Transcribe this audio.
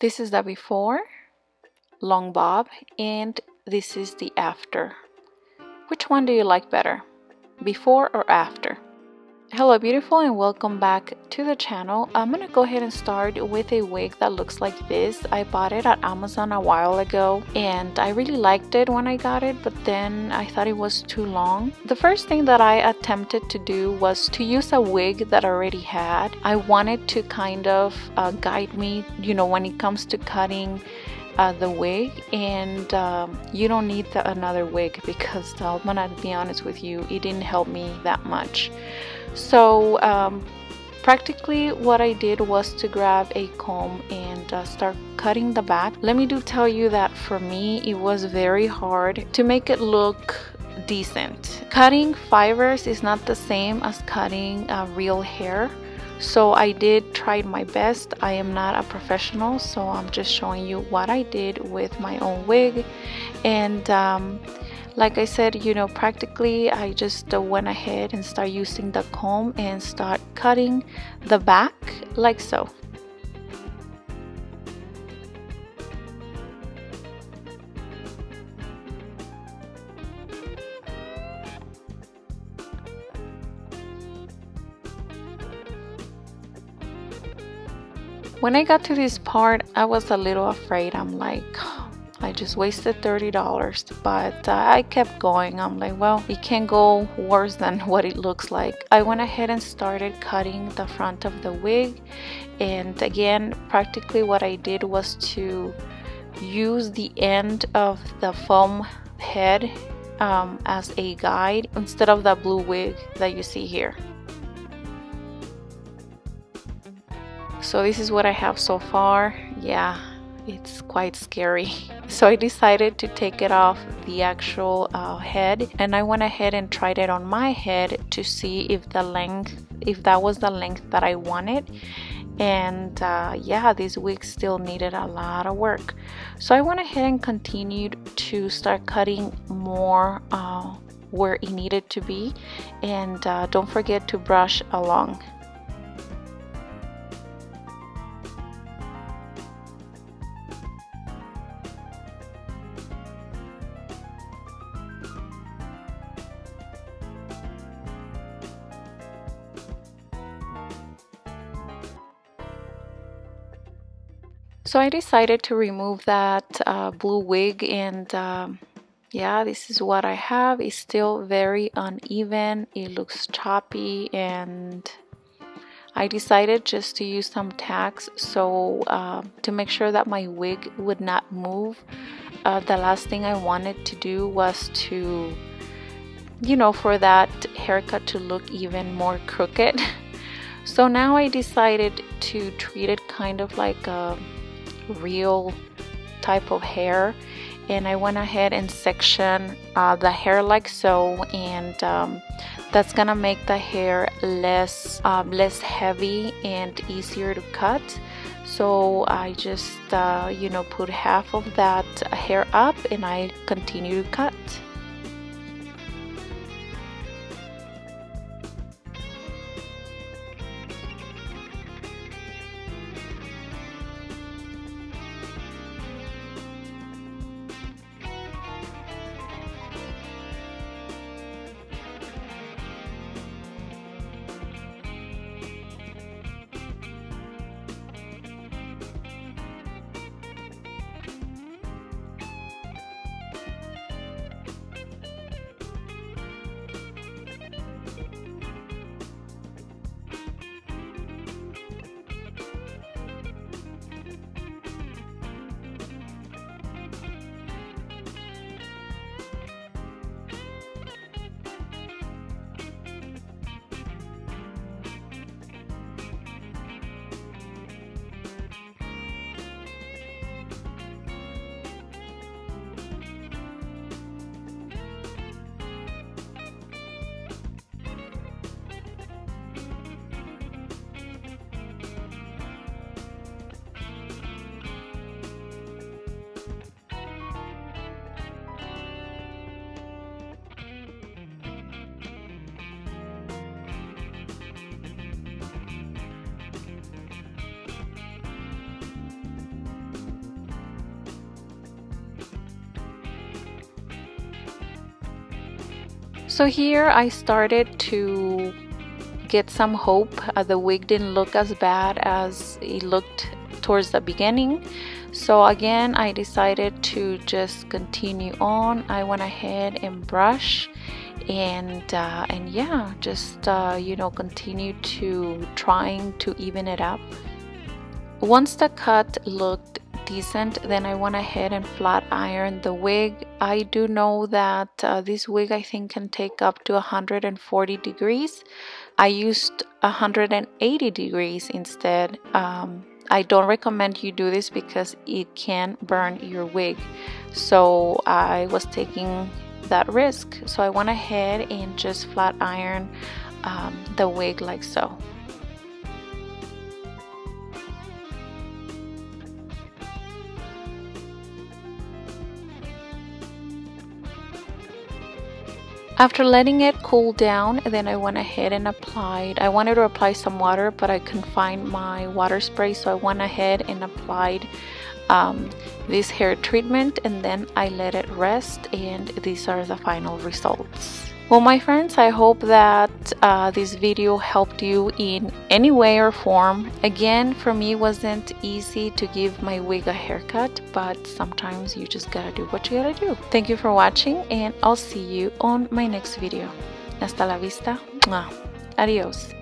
This is the before, long bob, and this is the after. Which one do you like better, before or after? Hello beautiful, and welcome back to the channel. I'm gonna go ahead and start with a wig that looks like this. I bought it at Amazon a while ago and I really liked it when I got it, but then I thought it was too long. The first thing that I attempted to do was to use a wig that I already had. I wanted to kind of guide me, when it comes to cutting the wig, and you don't need another wig because I'm gonna be honest with you, it didn't help me that much. So practically what I did was to grab a comb and start cutting the back. Let me tell you that for me it was very hard to make it look decent. Cutting fibers is not the same as cutting real hair. So I did try my best. I am not a professional, so I'm just showing you what I did with my own wig. And like I said, practically I just went ahead and start using the comb and start cutting the back like so. When I got to this part, I was a little afraid. I'm like, I just wasted $30, but I kept going. I'm like, well, it can't go worse than what it looks like. I went ahead and started cutting the front of the wig, and again, practically what I did was to use the end of the foam head as a guide instead of the blue wig that you see here. So this is what I have so far. Yeah, it's quite scary. So I decided to take it off the actual head, and I went ahead and tried it on my head to see if that was the length that I wanted. And yeah, this wig still needed a lot of work. So I went ahead and continued to start cutting more where it needed to be, and don't forget to brush along. So I decided to remove that blue wig, and yeah, this is what I have. It's still very uneven. It looks choppy, and I decided just to use some tacks so to make sure that my wig would not move. The last thing I wanted to do was to, for that haircut to look even more crooked. So now I decided to treat it kind of like a real type of hair, and I went ahead and section the hair like so, and that's gonna make the hair less heavy and easier to cut. So I just put half of that hair up and I continue to cut. So here I started to get some hope. The wig didn't look as bad as it looked towards the beginning. So again, I decided to just continue on. I went ahead and brush and yeah, just you know, continue to trying to even it up. Once the cut looked decent, then I went ahead and flat ironed the wig. I do know that this wig I think can take up to 140 degrees. I used 180 degrees instead. I don't recommend you do this because it can burn your wig. So I was taking that risk. So I went ahead and just flat iron the wig like so. After letting it cool down, then I went ahead and applied. I wanted to apply some water, but I couldn't find my water spray, so I went ahead and applied this hair treatment, and then I let it rest, and these are the final results. Well, my friends, I hope that this video helped you in any way or form. Again, for me, it wasn't easy to give my wig a haircut, but sometimes you just gotta do what you gotta do. Thank you for watching, and I'll see you on my next video. Hasta la vista. Adios.